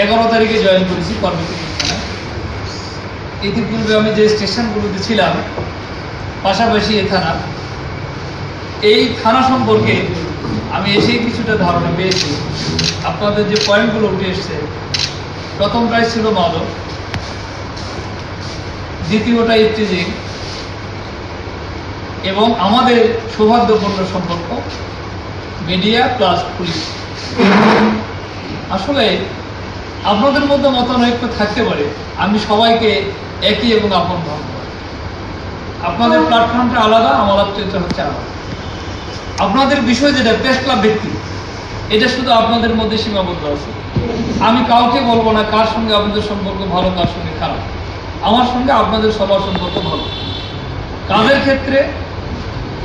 11 তারিখে জয়েন করেছি কর্মসূচি থানায়। ইতিপূর্বে আমি যে স্টেশনগুলোতে ছিলাম পাশাপাশি এই থানা সম্পর্কে আমি এসেই কিছুটা ধারণা পেয়েছি। আপনাদের যে পয়েন্টগুলো উঠে এসছে, প্রথমটাই ছিল মাদক, দ্বিতীয়টা ইফটিজিং, এবং আমাদের সৌহার্দ্যপূর্ণ সম্পর্ক মিডিয়া প্লাস পুলিশ। আসলে আপনাদের মধ্যে মতানৈক্য থাকতে পারে, আমি সবাইকে একই এবং আপন ভাবব। আপনাদের প্ল্যাটফর্মটা আলাদা, আমার চেষ্টা হচ্ছে আলাদা। আপনাদের বিষয় যেটা প্রেস ক্লাব ভিত্তিক, এটা শুধু আপনাদের মধ্যে সীমাবদ্ধ আছে। আমি কাউকে বলবো না কার সঙ্গে আপনাদের সম্পর্ক ভালো, কার সঙ্গে খারাপ। আমার সঙ্গে আপনাদের সবার সম্পর্ক ভালো। কাজের ক্ষেত্রে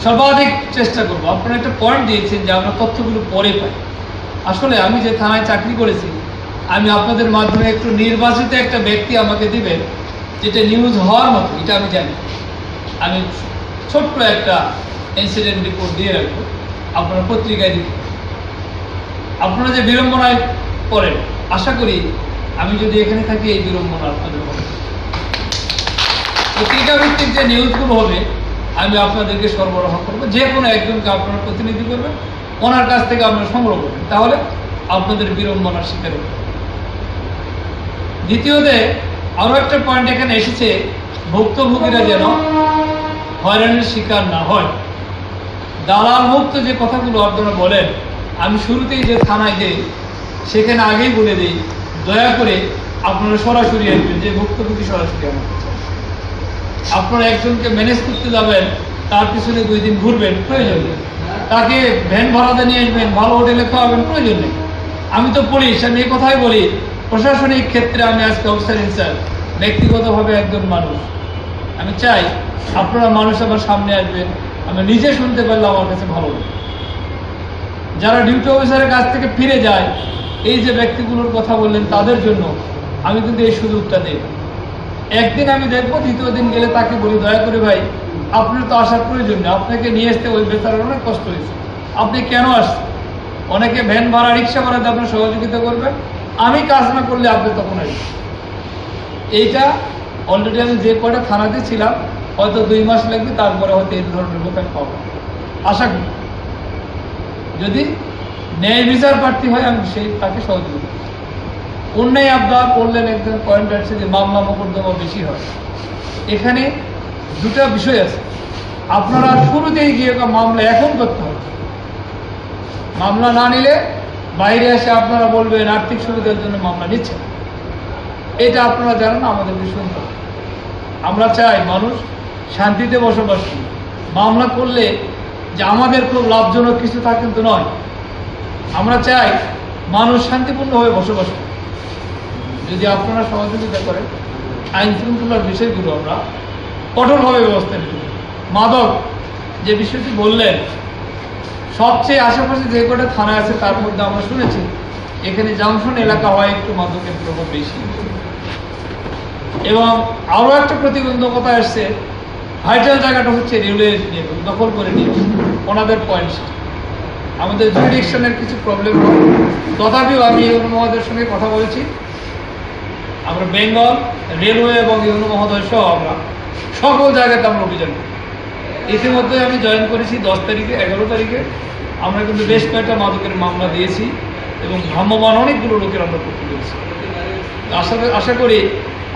সর্বাধিক চেষ্টা করবো। আপনারা একটা পয়েন্ট দিয়েছেন যে আমরা তথ্যগুলো পরে পাই। আসলে আমি যে থানায় চাকরি করেছি, আমি আপনাদের মাধ্যমে একটু নির্বাচিত একটা ব্যক্তি আমাকে দিবেন যেটা নিউজ হওয়ার মতো, এটা আমি জানি। আমি ছোট্ট একটা ইনসিডেন্ট রিপোর্ট দিয়ে রাখবো, আপনারা পত্রিকায় দিন। আপনারা যে বিড়ম্বনায় পড়েন, আশা করি আমি যদি এখানে থাকি এই বিড়ম্বনা আপনাদের হবে। পত্রিকা ভিত্তিক যে নিউজগুলো হবে আমি আপনাদেরকে সরবরাহ করবো। যে কোনো একজনকে আপনারা প্রতিনিধি করবেন, ওনার কাছ থেকে আপনারা সংগ্রহ করবেন, তাহলে আপনাদের বিড়ম্বনার শিকার হবে। দ্বিতীয়তে আরও একটা পয়েন্ট এখানে এসেছে, ভুক্তভোগীরা যেন হয়রানির শিকার না হয়। দালাল মুক্ত যে কথাগুলো আপনারা বলেন, আমি শুরুতেই যে থানায় যাই সেখানে আগেই বলে দিই, দয়া করে আপনারা সরাসরি আসবেন। যে ভুক্তভোগী সরাসরি আমার কাছে। আপনারা একজনকে ম্যানেজ করতে যাবেন, তার পিছনে 2 দিন ঘুরবেন, প্রয়োজন নেই। তাকে ভ্যান ভাড়াতে নিয়ে আসবেন, ভালো হোটেলে খাওয়াবেন, প্রয়োজন নেই। আমি তো পুলিশ, আমি এই কথাই বলি। প্রশাসনিক ক্ষেত্রে আমি আজকে অফিসার ইনচার্জ, ব্যক্তিগতভাবে একজন মানুষ। আমি চাই আপনারা মানুষ আমার সামনে আসবেন, আমি নিজে শুনতে পারলে আমার কাছে ভালো লাগে। যারা ডিউটি অফিসারের কাছ থেকে ফিরে যায়, এই যে ব্যক্তিগুলোর কথা বললেন, তাদের জন্য আমি কিন্তু এই সুযোগটা দেব। একদিন আমি দেখবো, দ্বিতীয় দিন গেলে তাকে বলি, দয়া করে ভাই আপনার তো আসার প্রয়োজন নেই, আপনাকে নিয়ে আসতে ওই বেচারার অনেক কষ্ট হয়েছে, আপনি কেন আসছেন? অনেকে ভ্যান ভাড়া, রিক্সা ভাড়াতে আপনার সহযোগিতা করবেন, আমি কাজ না করলে আপনি তখন আসবেন। এইটা অলরেডি আমি যে কয়টা থানাতে ছিলাম, হয়তো 2 মাস লাগবে, তারপরে হয়তো এই ধরনের লোক আমি পাবো। আশা করি যদি ন্যায় বিচার প্রার্থী হয় আমি তাকে সহযোগিতা। অন্যায় আবদার করলেন, একজন পয়েন্ট আছে যে মামলা মোকদ্দমা বেশি হয়। এখানে 2টা বিষয় আছে। আপনারা শুরুতেই গিয়ে মামলা এখন করতে হবে। মামলা না নিলে বাইরে এসে আপনারা বলবেন আর্থিক সুবিধার জন্য মামলা নিচ্ছেন। এটা আপনারা জানেন, আমাদেরকে শুনতে হবে। আমরা চাই মানুষ শান্তিতে বসবাস করি। মামলা করলে যে আমাদের খুব লাভজনক কিছু তা কিন্তু নয়। আমরা চাই মানুষ শান্তিপূর্ণভাবে বসবাস করে। যদি আপনারা সহযোগিতা করেন, আইন শৃঙ্খলার বিষয়গুলো আমরা কঠোরভাবে ব্যবস্থা নিতে। মাদক যে বিষয়টি বললেন, সবচেয়ে আশেপাশে যে কটা থানা আছে তার মধ্যে আমরা শুনেছি এখানে জাংশন এলাকা হয় একটু মাদকের প্রভাব বেশি। এবং আরও একটা প্রতিবন্ধকতা আসছে, ভাইটাল জায়গাটা হচ্ছে রেলওয়ে দখল করে নিয়ে ওনাদের পয়েন্ট। আমাদের জুরিডিকশনের কিছু প্রবলেম হয়, তথাপিও আমি ইউনো মহোদয়ের সঙ্গে কথা বলেছি। আমরা বেঙ্গল রেলওয়ে এবং ইউনো মহোদয় সহ আমরা সকল জায়গাতে আমরা অভিযান করি। ইতিমধ্যে আমি জয়েন করেছি 10 তারিখে, 11 তারিখে আমরা কিন্তু বেশ কয়েকটা মাদকের মামলা দিয়েছি এবং ভ্রাম্যমান অনেকগুলো লোকের আমরা করতে পেরেছি। আশা করি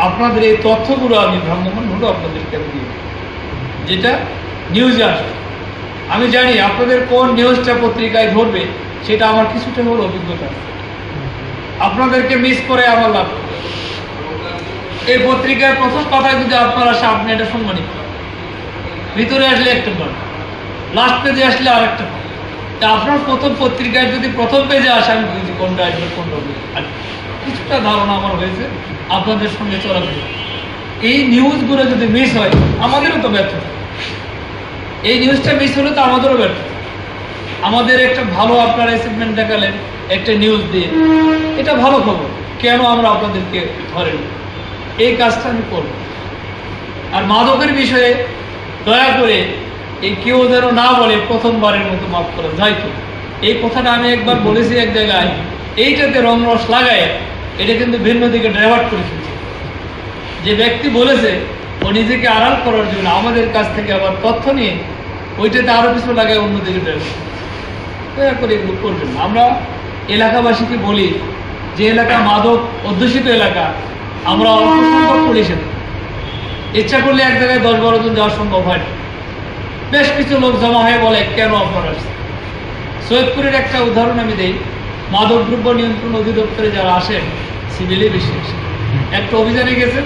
আপনাদের এই তথ্যগুলো আমি ভ্রাম্যমানগুলো আপনাদেরকে আমি দিই, যেটা নিউজে আসবে। আমি জানি আপনাদের কোন নিউজটা পত্রিকায় ধরবে, সেটা আমার কিছুটা হলো অভিজ্ঞতা। আপনাদেরকে মিস করে আমার লাভ। এই পত্রিকার প্রথম কথায় যদি আপনারা আসে, আপনি এটা সম্মানিত। ভিতরে আসলে একটা পান, লাস্ট পেজে আসলে আরেকটা পান। তা আপনার প্রথম পত্রিকায় যদি প্রথম পেজে আসে, আমি বুঝি কোনটা আসবে কোনটা কিছুটা ধারণা আমার হয়েছে আপনাদের সঙ্গে চলাফেরা। এই নিউজগুলো যদি মিস হয়, আমাদেরও তো ব্যর্থ। এই নিউজটা মিস হলে তো আমাদেরও ব্যর্থ। আমাদের একটা ভালো আপনারা অ্যাচিভমেন্ট দেখালেন একটা নিউজ দিয়ে, এটা ভালো খবর, কেন আমরা আপনাদেরকে ধরেন? এই কাজটা আমি করব। আর মাদকের বিষয়ে দয়া করে এই কেউ যেন না বলে প্রথমবারের মতো মাফ করা যায় তো। এই কথাটা আমি একবার বলেছি এক জায়গায়, এইটাতে রং রস লাগায় এটা কিন্তু ভিন্ন দিকে ডাইভার্ট করে ফেলছে। যে ব্যক্তি বলেছে ও নিজেকে আড়াল করার জন্য আমাদের কাছ থেকে আবার তথ্য নিয়ে ওইটাতে আরো কিছু লাগায় অন্যদিকে ডাইভার্ট দয়া করে এগুলো করবেন না। আমরা এলাকাবাসীকে বলি যে এলাকা মাদক অধ্যুষিত এলাকা, আমরা অল্প সংখ্যক পুলিশে ইচ্ছা করলে এক জায়গায় 10-12 জন যাওয়া সম্ভব হয় না। বেশ কিছু লোক জমা হয়ে বলে কেন আপনারা আসছে। সৈয়দপুরের একটা উদাহরণ আমি দিই, মাদকদ্রব্য নিয়ন্ত্রণ অধিদপ্তরে যারা আসেন সিভিলে বেশি আসে, একটা অভিযানে গেছে,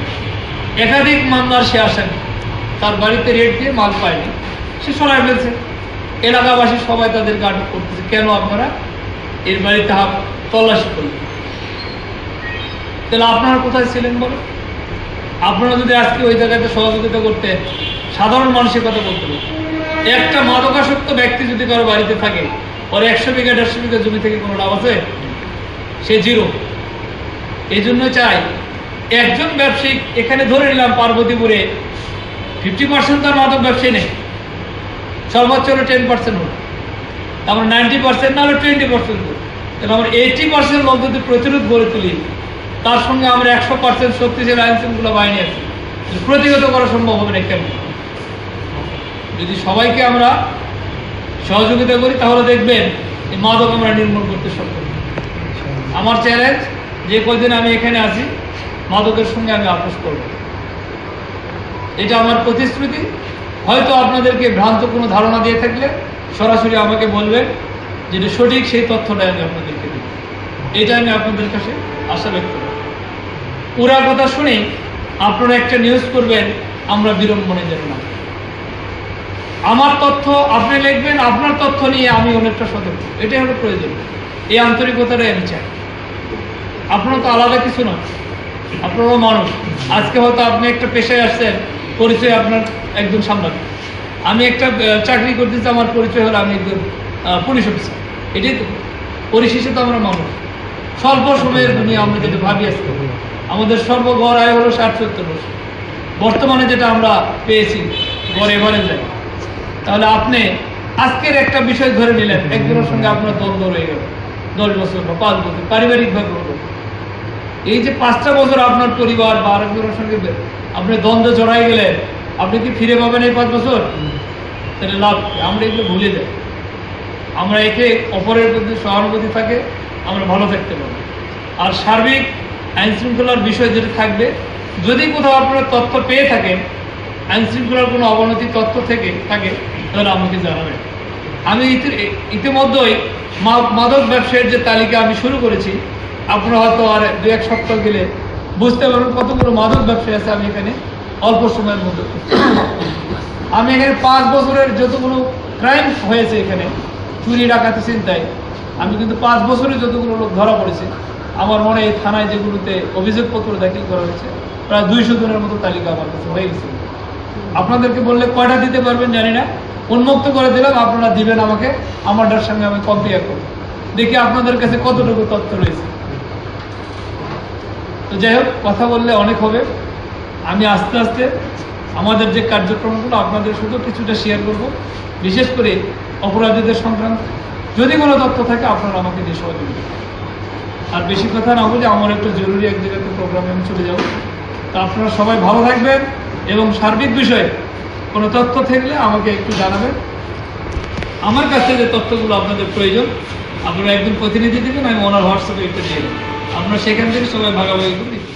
একাধিক মামলার সে আসেন, তার বাড়িতে রেড দিয়ে মাল পায়নি, সে সরাই ফেলছে। এলাকাবাসী সবাই তাদেরকে আটক করতেছে, কেন আপনারা এর বাড়িতে তল্লাশি করলেন? তাহলে আপনারা কোথায় ছিলেন বলো? আপনারা যদি আজকে ওই জায়গাতে সহযোগিতা করতেন, সাধারণ মানুষের কথা বলতে হবে। একটা মাদকাসক্ত ব্যক্তি যদি কারো বাড়িতে থাকে, ওর 100 বিঘা 150 বিঘা জমি থেকে কোনো লাভ আছে? সে জিরো। এই জন্য চাই একজন ব্যবসায়ী, এখানে ধরে নিলাম পার্বতীপুরে 50% তার মাদক ব্যবসায়ী নেই, সর্বোচ্চ হলো 10% হলো, আমরা 90% না হলে 20%, তাহলে আমরা 80% লোক যদি প্রতিরোধ গড়ে তুলি, তার সঙ্গে আমরা 100% শক্তিশালী আইন শৃঙ্খলা বাহিনী আছে, প্রতিহত করা সম্ভব হবে না। কেন? যদি সবাইকে আমরা সহযোগিতা করি তাহলে দেখবেন এই মাদক আমরা নির্মূল করতে সক্ষম। আমার চ্যালেঞ্জ, যে কয়দিন আমি এখানে আছি মাদকের সঙ্গে আমি আপোষ করব, এটা আমার প্রতিশ্রুতি। হয়তো আপনাদেরকে ভ্রান্ত কোনো ধারণা দিয়ে থাকলে সরাসরি আমাকে বলবেন, যেটা সঠিক সেই তথ্যটাই আমি আপনাদেরকে দেব। এটা আমি আপনাদের কাছে আশা ব্যক্ত করি। পুরা কথা শুনে আপনারা একটা নিউজ করবেন, আমরা বিড়ম্বনে যাব না। আমার তথ্য আপনি লিখবেন, আপনার তথ্য নিয়ে আমি অনেকটা সতর্ক, এটাই হলো প্রয়োজন। এই আন্তরিকতাটাই আমি চাই। আপনারা তো আলাদা কিছু নয়, আপনারাও মানুষ। আজকে হয়তো আপনি একটা পেশায় আসছেন, পরিচয় আপনার একজন সামলান। আমি একটা চাকরি করতেছি, আমার পরিচয় হলো আমি একজন পুলিশ অফিসার। এটাই তো পরিশেষে তো আমরা মানুষ। স্বল্প সময়ের দুনিয়া আমরা যেটা ভাবি আসতে, আমাদের সর্বগড় আয় হলো 60-70 বছর। বর্তমানে যেটা আমরা পেয়েছি গড়ে এবারে যায়। তাহলে আপনি আজকের একটা বিষয় ধরে নিলেন, একজনের সঙ্গে আপনার দ্বন্দ্ব রয়ে গেল 10 বছর বা 5 বছর, পারিবারিকভাবে হলো। এই যে 5টা বছর আপনার পরিবার বা আরেকজনের সঙ্গে আপনি দ্বন্দ্বে জড়াই গেলেন, আপনি কি ফিরে পাবেন এই 5 বছর? তাহলে লাভ কি? আমরা এগুলো ভুলে যাই। আমরা একে অপরের প্রতি সহানুভূতি থাকে, আমরা ভালো থাকতে পারবো। আর সার্বিক আইন শৃঙ্খলার বিষয় যেটা থাকবে, যদি কোথাও আপনারা তথ্য পেয়ে থাকেন, আইন শৃঙ্খলার কোনো অবনতি তথ্য থাকে তাহলে আমাকে জানাবেন। আমি ইতিমধ্যেই মাদক ব্যবসায়ের যে তালিকা আমি শুরু করেছি, আপনারা হয়তো আর 2-1 সপ্তাহ গেলে বুঝতে পারবেন কতগুলো মাদক ব্যবসায়ী আছে আমি এখানে অল্প সময়ের মধ্যে। আমি এখানে 5 বছরের যতগুলো ক্রাইম হয়েছে, এখানে চুরি ডাকাতি চিন্তায়, আমি কিন্তু 5 বছরে যতগুলো লোক ধরা পড়েছে, আমার মনে এই থানায় যেগুলোতে অভিযোগপত্র দাখিল করা হয়েছে প্রায় 200 জনের মতো তালিকা আমার কাছে হয়ে গেছে। আপনাদেরকে বললে কয়টা দিতে পারবেন জানি না, উন্মুক্ত করে দিলাম, আপনারা দিবেন আমাকে, আমারটার সঙ্গে আমি কম্পেয়ার করব, দেখি আপনাদের কাছে কতটুকু তথ্য রয়েছে। তো যাই হোক, কথা বললে অনেক হবে। আমি আস্তে আস্তে আমাদের যে কার্যক্রমগুলো আপনাদের শুধু কিছুটা শেয়ার করব, বিশেষ করে অপরাধীদের সংক্রান্ত। যদি কোনো তথ্য থাকে আপনারা আমাকে দিয়ে সহযোগিতা করবেন। আর বেশি কথা না বলে আমার একটা জরুরি এক জায়গাতে প্রোগ্রামে আমি চলে যাব। তো আপনারা সবাই ভালো থাকবেন এবং সার্বিক বিষয়ে কোনো তথ্য থাকলে আমাকে একটু জানাবেন। আমার কাছে যে তথ্যগুলো আপনাদের প্রয়োজন, আপনারা একজন প্রতিনিধি দেবেন, আমি ওনার হোয়াটসঅ্যাপে একটু দিয়ে দেবেন। আপনারা সেখান থেকে সবাই ভাগাভাগি করে দিচ্ছি।